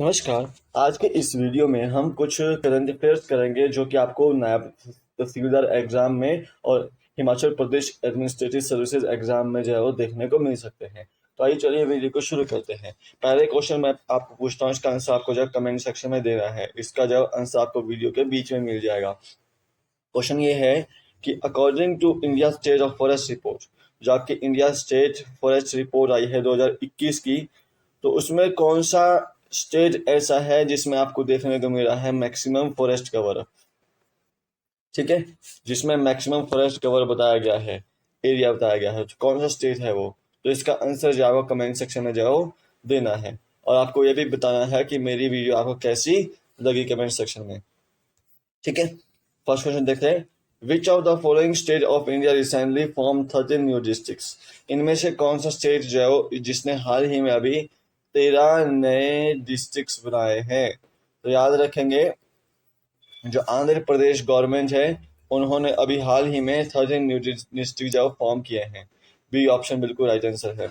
नमस्कार। आज के इस वीडियो में हम कुछ करंट अफेयर्स करेंगे जो कि आपको नायब तहसीलदार एग्जाम में और Himachal Pradesh administrative services exam में जो है वो देखने को मिल सकते हैं। तो आइए चलिए वीडियो को शुरू करते हैं। पहले क्वेश्चन मैं आपको पूछता हूँ, इसका आंसर आपको जो कमेंट सेक्शन में देना है। इसका जो आंसर आपको वीडियो के बीच में मिल जाएगा। क्वेश्चन ये है कि according to India state of forest report, जो आपकी इंडिया स्टेट फॉरेस्ट रिपोर्ट आई है 2021 की, तो उसमें कौन सा स्टेट ऐसा है जिसमें आपको देखने को मिल रहा है मैक्सिमम फॉरेस्ट कवर। ठीक है, जिसमें मैक्सिमम फॉरेस्ट कवर बताया गया है, एरिया बताया गया है, तो कौन सा स्टेट है वो। तो इसका आंसर जो है कमेंट सेक्शन में जाओ देना है, और आपको ये भी बताना है कि मेरी वीडियो आपको कैसी लगी कमेंट सेक्शन में। ठीक है, फर्स्ट क्वेश्चन देखते हैं। विच of the following state of India recently form 13 new districts. इनमें से कौन सा स्टेट जो है जिसने हाल ही में अभी 13 नए डिस्ट्रिक्ट्स बनाए हैं। तो याद रखेंगे, जो आंध्र प्रदेश गवर्नमेंट है उन्होंने अभी हाल ही में 13 न्यू डिस्ट्रिक्ट जो फॉर्म किए हैं। बी ऑप्शन बिल्कुल राइट आंसर है।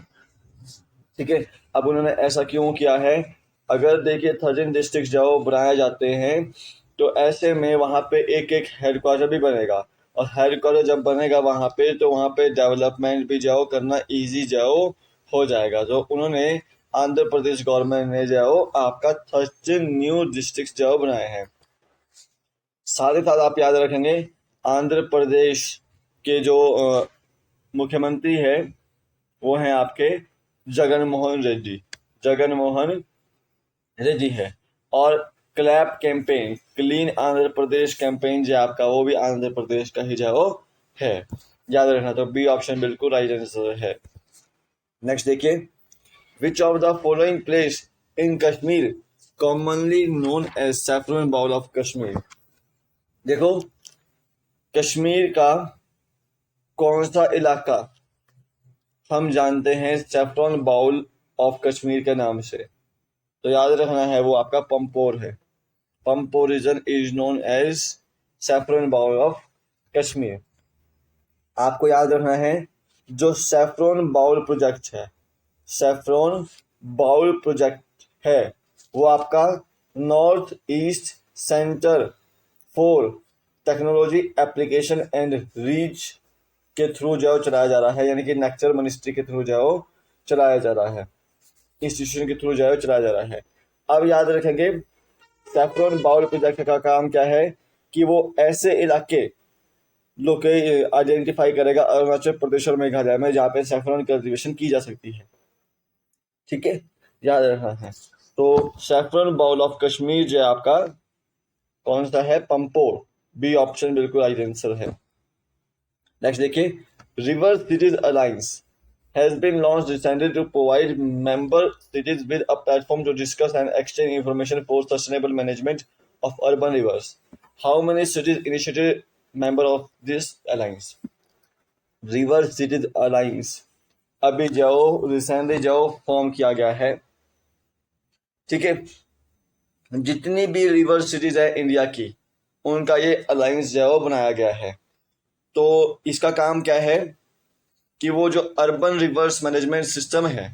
ठीक है, अब उन्होंने ऐसा क्यों किया है? अगर देखिए 13 डिस्ट्रिक्ट जो बनाए जाते हैं तो ऐसे में वहाँ पे एक एक हेडक्वार्टर भी बनेगा, और हेडक्वार्टर जब बनेगा वहाँ पे तो वहाँ पे डेवलपमेंट भी जाओ करना इजी जाओ हो जाएगा। जो उन्होंने आंध्र प्रदेश गवर्नमेंट ने जाओ आपका 13 न्यू डिस्ट्रिक्ट जो बनाए हैं। साथ ही साथ आप याद रखेंगे, आंध्र प्रदेश के जो मुख्यमंत्री है वो हैं आपके जगनमोहन रेड्डी, जगनमोहन रेड्डी है। और clap campaign, clean Andhra Pradesh campaign जो आपका वो भी आंध्र प्रदेश का ही जो है, याद रखना। तो बी ऑप्शन बिल्कुल राइट आंसर है। नेक्स्ट देखिए, which of the following place in Kashmir commonly known as saffron bowl of Kashmir. देखो, कश्मीर का कौन सा इलाका हम जानते हैं सैफरन बाउल ऑफ कश्मीर के नाम से। तो याद रखना है वो आपका पंपोर है। Pampore region is known as saffron bowl of Kashmir. आपको याद रखना है, जो सैफरन बाउल प्रोजेक्ट है, सैफरन बाउल प्रोजेक्ट है वो आपका north east centre for technology application and reach के थ्रू जो चलाया जा रहा है, यानी कि नेक्चर मिनिस्ट्री के थ्रू जो चलाया जा रहा है, इंस्टीट्यूशन के थ्रू जो चलाया जा रहा है। अब याद रखेंगे, सैफरन बाउल प्रोजेक्ट का काम क्या है कि वो ऐसे इलाके लोके आइडेंटिफाई करेगा अरुणाचल प्रदेश और मेघालय में जहाँ पे सैफरन कल्टीवेशन की जा सकती है। ठीक है, याद रखना है। तो सैफरन बाउल ऑफ कश्मीर जो आपका कौन सा है? पंपोर। बी ऑप्शन बिल्कुल राइट आंसर है। नेक्स्ट देखिए, river cities alliance has been launched recently to provide member cities with a platform to discuss and exchange information for sustainable management of urban rivers. How many cities initiated member of this alliance? River Cities Alliance अभी जाओ recently जाओ form किया गया है। ठीक है, जितनी भी रिवर सिटीज है इंडिया की उनका ये अलायंस जो बनाया गया है। तो इसका काम क्या है कि वो जो अर्बन रिवर्स मैनेजमेंट सिस्टम है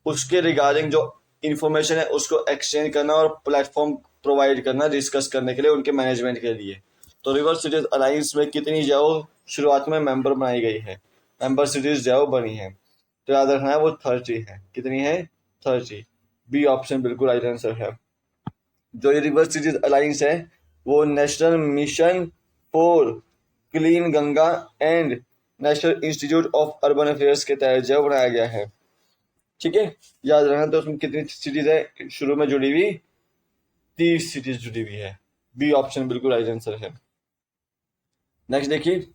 उसके रिगार्डिंग जो इंफॉर्मेशन है उसको एक्सचेंज करना और प्लेटफॉर्म प्रोवाइड करना डिस्कस करने के लिए उनके मैनेजमेंट के लिए। तो रिवर सिटीज अलायंस में कितनी जाओ शुरुआत में मेंबर बनाई गई है, मेंबर सिटीज जाओ बनी है, तो याद रखना है वो 30 है। कितनी है? 30। बी ऑप्शन बिल्कुल राइट आंसर है। जो ये रिवर सिटीज अलायंस है वो national mission for clean Ganga and national institute of urban affairs के तहत जो बनाया गया है। ठीक है, याद रखना। तो उसमें कितनी सिटीज है शुरू में जुड़ी हुई? 30 सिटीज जुड़ी हुई है। बी ऑप्शन बिल्कुल राइट आंसर है। नेक्स्ट देखिए,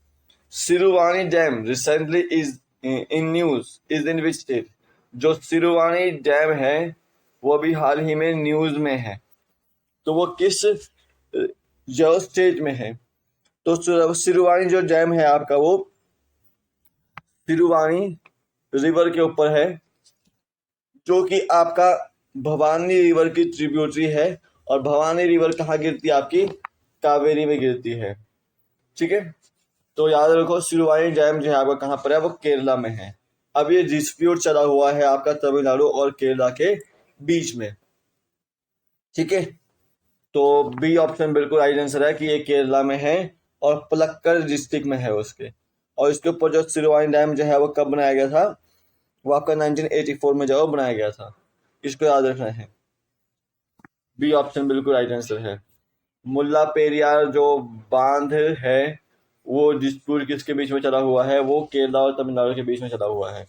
Siruvani dam recently is in news is in which state. जो सिरुवानी डैम है वो अभी हाल ही में न्यूज में है, तो वो किस जो स्टेट में है? तो सिरुवानी जो डैम है आपका वो सिरुवानी रिवर के ऊपर है, जो कि आपका भवानी रिवर की ट्रिब्यूटरी है। और भवानी रिवर कहाँ गिरती है? आपकी कावेरी में गिरती है। ठीक है, तो याद रखो सिरुवानी डैम जो है आपका कहाँ पर है? वो केरला में है। अब ये डिस्प्यूट चला हुआ है आपका तमिलनाडु और केरला के बीच में। ठीक है, तो बी ऑप्शन बिल्कुल राइट आंसर है कि ये केरला में है और पलक्कड़ डिस्ट्रिक्ट में है उसके। और इसके ऊपर जो सिरुवाइन डैम जो है वो कब बनाया गया था, वो आपका 1984 में जो है वो बनाया गया था, इसको याद रखना है। बी ऑप्शन बिल्कुल राइट आंसर है। मुल्ला पेरियार जो बांध है वो डिस्प्यूट किसके बीच में चला हुआ है, वो केरला और तमिलनाडु के बीच में चला हुआ है।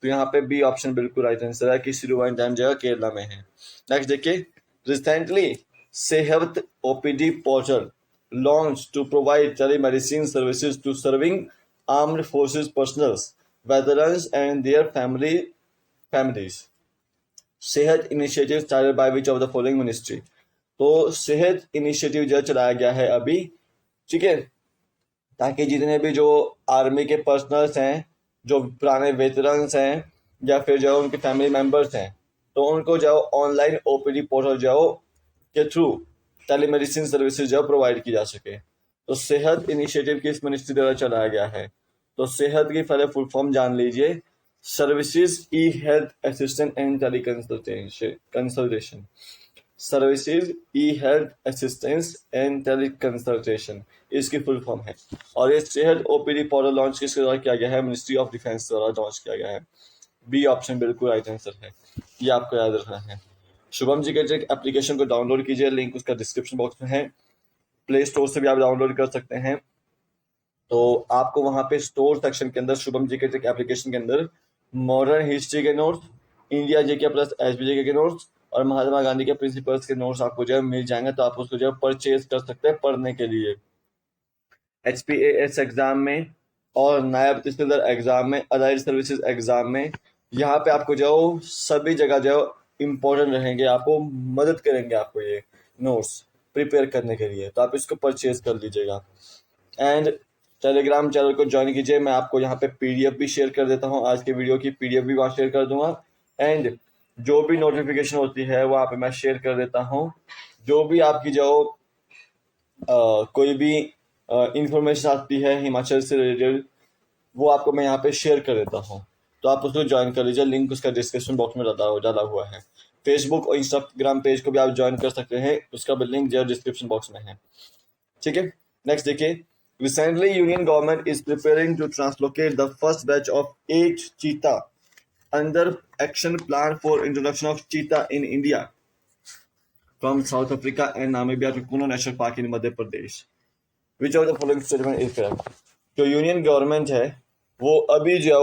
तो यहाँ पे बी ऑप्शन बिल्कुल राइट आंसर है कि सिरुवाइन डैम जो है केरला में है। नेक्स्ट देखिए, recently Sehat OPD portal launch to provide telemedicine services to serving armed forces personnels, veterans and their families. Sehat initiative started by which of the following ministry. तो Sehat initiative जो चलाया गया है अभी, ठीक है, ताकि जितने भी जो आर्मी के पर्सनल्स हैं, जो पुराने वेटरन्स हैं या फिर जो उनके फैमिली मेम्बर्स हैं, तो उनको जो ऑनलाइन ओपीडी पोर्टल जो के थ्रू टेलीमेडिसिन सर्विसेज जो प्रोवाइड की जा सके। तो सेहत इनिशिएटिव किस मिनिस्ट्री द्वारा चलाया गया है, तो सेहत की पहले फुल फॉर्म जान लीजिए, services e health assistant and tele consultation. Services e health assistance and tele consultation इसकी फुल फॉर्म है। और ये सेहत ओपीडी पोर्टल लॉन्च किसके द्वारा किया गया है, मिनिस्ट्री ऑफ डिफेंस द्वारा लॉन्च किया गया है। बी ऑप्शन बिल्कुल राइट आंसर है, ये आपको याद रखना है। शुभम जी के एप्लीकेशन को डाउनलोड कीजिए, लिंक उसका डिस्क्रिप्शन बॉक्स में है, प्ले स्टोर से भी आप डाउनलोड कर सकते हैं। तो आपको वहां पे स्टोर सेक्शन के अंदर शुभम जी के एप्लीकेशन के अंदर मॉडर्न हिस्ट्री के नोट्स, इंडिया जी के प्लस एसबीजे के नोट्स और महात्मा गांधी के प्रिंसिपल्स के नोट्स आपको जो है मिल जाएंगे। तो आप उसको जो है परचेज कर सकते हैं पढ़ने के लिए। HPAS एग्जाम में और नायब तहसीलदार एग्जाम में, अदालती सर्विसेज एग्जाम में, यहाँ पे आपको जो सभी जगह जो इम्पोर्टेंट रहेंगे, आपको मदद करेंगे आपको ये नोट्स प्रिपेयर करने के लिए। तो आप इसको परचेज कर लीजिएगा। एंड टेलीग्राम चैनल को ज्वाइन कीजिए, मैं आपको यहाँ पे पीडीएफ भी शेयर कर देता हूँ, आज के वीडियो की पीडीएफ भी वहाँ शेयर कर दूंगा। एंड जो भी नोटिफिकेशन होती है वहाँ पे मैं शेयर कर देता हूँ। जो भी आपकी जो कोई भी इंफॉर्मेशन आती है हिमाचल से रिलेटेड, वो आपको मैं यहाँ पे शेयर कर देता हूँ। तो आप उसको ज्वाइन कर लीजिए, लिंक उसका डिस्क्रिप्शन बॉक्स में डाला हुआ है। फेसबुक और इंस्टाग्राम पेज को भी आप ज्वाइन कर सकते हैं, उसका भी लिंक जो डिस्क्रिप्शन बॉक्स में है। ठीक है, नेक्स्ट देखिए, recently union government is preparing to translocate the first batch of 8 cheetah under action plan for introduction of cheetah in India from South Africa and Namibia to Kuno National Park in Madhya Pradesh. Which of the following statement is correct? जो union government है वो अभी जो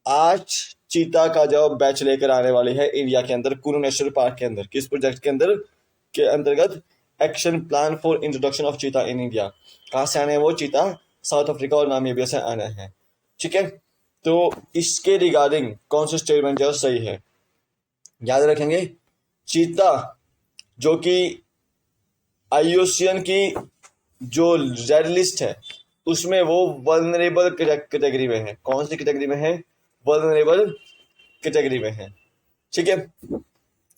8 चीता का जो batch लेकर आने वाली है इंडिया के अंदर, कुनो नेशनल पार्क के अंदर। किस प्रोजेक्ट के अंदर के अंतर्गत? Action plan for introduction of चीता इन इंडिया। कहाँ से आने हैं वो चीता? साउथ अफ्रीका और नामीबिया से आने हैं। ठीक है, तो इसके रिगार्डिंग कौन सा स्टेटमेंट जो सही है, याद रखेंगे। चीता जो कि IUCN की जो रेड लिस्ट है उसमें वो वल्नरेबल कैटेगरी में है। कौन सी कैटेगरी में है? वल्नरेबल कैटेगरी में है। ठीक है,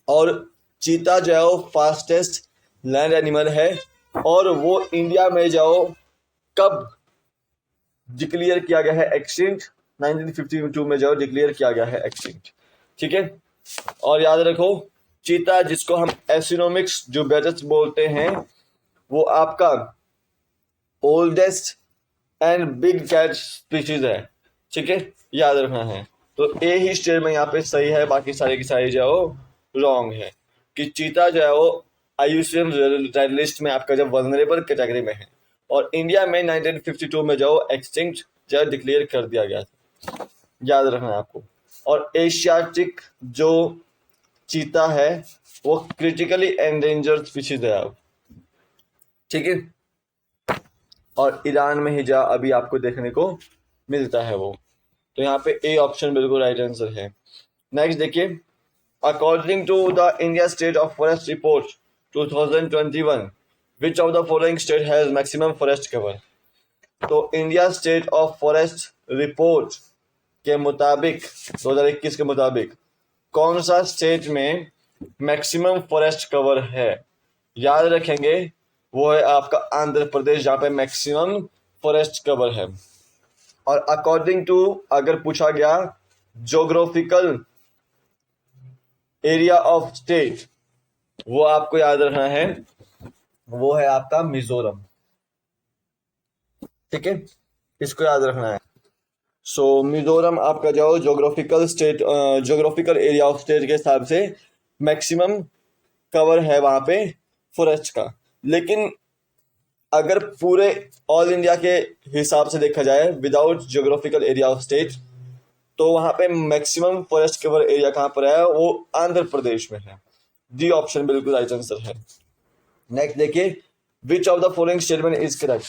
और चीता जो है फास्टेस्ट लैंड एनिमल है और वो इंडिया में जाओ कब डिक्लेयर किया गया है एक्सटिंक्ट? 1952 में जाओ डिक्लेयर किया गया है एक्सटिंक्ट। ठीक है, और याद रखो चीता जिसको हम एसिनोमिक्स जो बेटस बोलते हैं वो आपका oldest and big cat species है। ठीक है, याद रखना है। तो ए ही स्टेटमेंट यहाँ पे सही है, बाकी सारे की सारी जो रॉन्ग है कि चीता जो है वो IUCN रेड लिस्ट में आपका जब वल्नरेबल कैटेगरी में है और इंडिया में 1952 में जो एक्सटिंक्ट जो डिक्लेयर कर दिया गया था, याद रखना है आपको। और एशियाटिक जो चीता है वो क्रिटिकली एंडेंजर्ड स्पीशीज है आप। ठीक है, और ईरान में ही जा अभी आपको देखने को मिलता है वो। तो यहाँ पे ए ऑप्शन बिल्कुल राइट आंसर है। नेक्स्ट देखिए, according to the India state of forest report 2021 which of the following state has maximum forest cover. तो India state of forest report के मुताबिक 2021 के मुताबिक कौन सा स्टेट में मैक्सिमम फॉरेस्ट कवर है? याद रखेंगे वो है आपका आंध्र प्रदेश, जहां पे मैक्सिमम फॉरेस्ट कवर है। और अकॉर्डिंग टू अगर पूछा गया ज्योग्राफिकल एरिया ऑफ स्टेट वो आपको याद रखना है, वो है आपका मिजोरम। ठीक है, इसको याद रखना है। सो मिजोरम आपका जो जोग्राफिकल एरिया ऑफ स्टेट के हिसाब से मैक्सिमम कवर है वहां पे फॉरेस्ट का। लेकिन अगर पूरे ऑल इंडिया के हिसाब से देखा जाए without geographical area of state, तो वहां पे मैक्सिमम फॉरेस्ट कवर एरिया कहां पर है, वो आंध्र प्रदेश में है। डी ऑप्शन बिल्कुल राइट आंसर है। नेक्स्ट देखिए, which of the following statement is correct,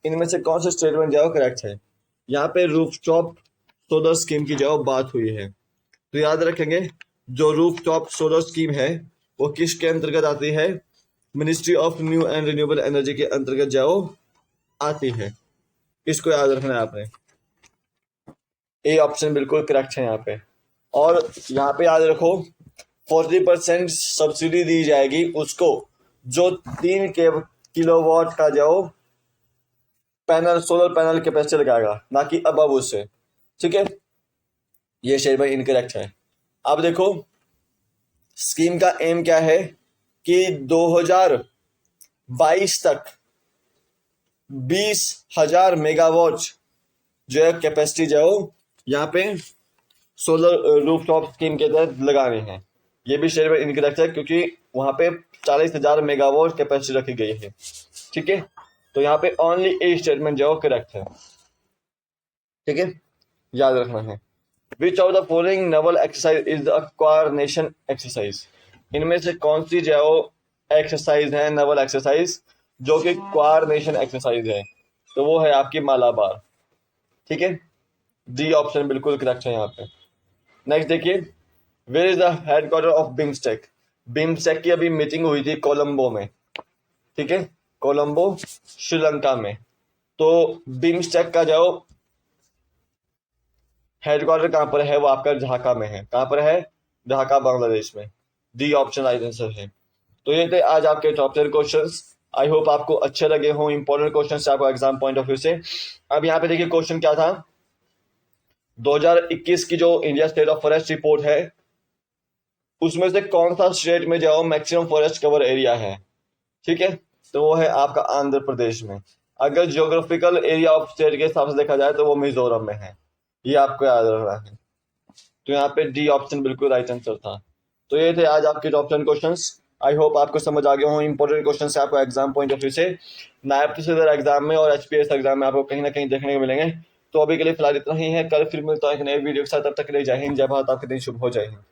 इनमें से कौन सा स्टेटमेंट जो है करेक्ट है। यहाँ पे रूफटॉप सोलर स्कीम की जो बात हुई है, तो याद रखेंगे जो रूफटॉप सोलर स्कीम है वो किसके अंतर्गत आती है, ministry of new and renewable energy के अंतर्गत जो आती है। इसको याद रखना है आपने। ए ऑप्शन बिल्कुल करेक्ट है यहाँ पे। और यहाँ पे याद रखो 40% सब्सिडी दी जाएगी उसको जो 3 किलोवाट का जो पैनल सोलर पैनल कैपेसिटी लगाएगा, ना कि अब उससे। ठीक है, ये शेयर भाई इनकरेक्ट है। अब देखो स्कीम का एम क्या है कि 2022 तक 20,000 मेगावाट जो है कैपेसिटी जो यहाँ पे सोलर रूफटॉप स्कीम के तहत लगाने हैं। ये भी शेयर में इनकरेक्ट है क्योंकि वहां पे 40,000 मेगावाट कैपेसिटी रखी गई है। ठीक है, तो यहाँ पे ओनली ए स्टेटमेंट जो करेक्ट है। ठीक है, याद रखना है। विच of the following naval exercise is the coordination exercise, इनमें से कौन सी जो एक्सरसाइज है नेवल एक्सरसाइज जो कि कोऑर्डिनेशन एक्सरसाइज है, तो वो है आपकी मालाबार। ठीक है, डी ऑप्शन बिल्कुल करेक्ट है यहाँ पे। नेक्स्ट देखिए, where is the headquarter of BIMSTEC, BIMSTEC की अभी मीटिंग हुई थी कोलंबो में। ठीक है, कोलंबो श्रीलंका में। तो बिम्स्टेक का जो हेडक्वार्टर कहां पर है, वो आपका ढाका में है। कहां पर है, ढाका बांग्लादेश में। डी ऑप्शन राइट आंसर है। तो ये थे आज आपके टॉप 10 क्वेश्चंस। आई होप आपको अच्छे लगे हों, इंपॉर्टेंट क्वेश्चंस आपको एग्जाम पॉइंट ऑफ व्यू से। अब यहाँ पे देखिए क्वेश्चन क्या था, 2021 की जो India state of forest report है उसमें से कौन सा स्टेट में जो मैक्सिमम फॉरेस्ट कवर एरिया है। ठीक है, तो वो है आपका आंध्र प्रदेश में। अगर ज्योग्राफिकल एरिया ऑफ स्टेट के हिसाब से देखा जाए तो वो मिजोरम में है। ये आपको याद रखना है। तो यहाँ पे डी ऑप्शन बिल्कुल राइट आंसर था। तो ये थे आज आपके टॉप 10 क्वेश्चंस। आई होप आपको समझ आ गए हों, इंपॉर्टेंट क्वेश्चन से आपको एग्जाम पॉइंट ऑफ व्यू से नायब तहसीलदार एग्जाम में और एचपीएस एग्जाम में आपको कहीं ना कहीं देखने को मिलेंगे। तो अभी के लिए फिलहाल इतना ही है, कल फिर मिलता है एक नए वीडियो के साथ। तब तक के लिए जय हिंद, जय भारत, आपके दिन शुभ हो, जय हिंद।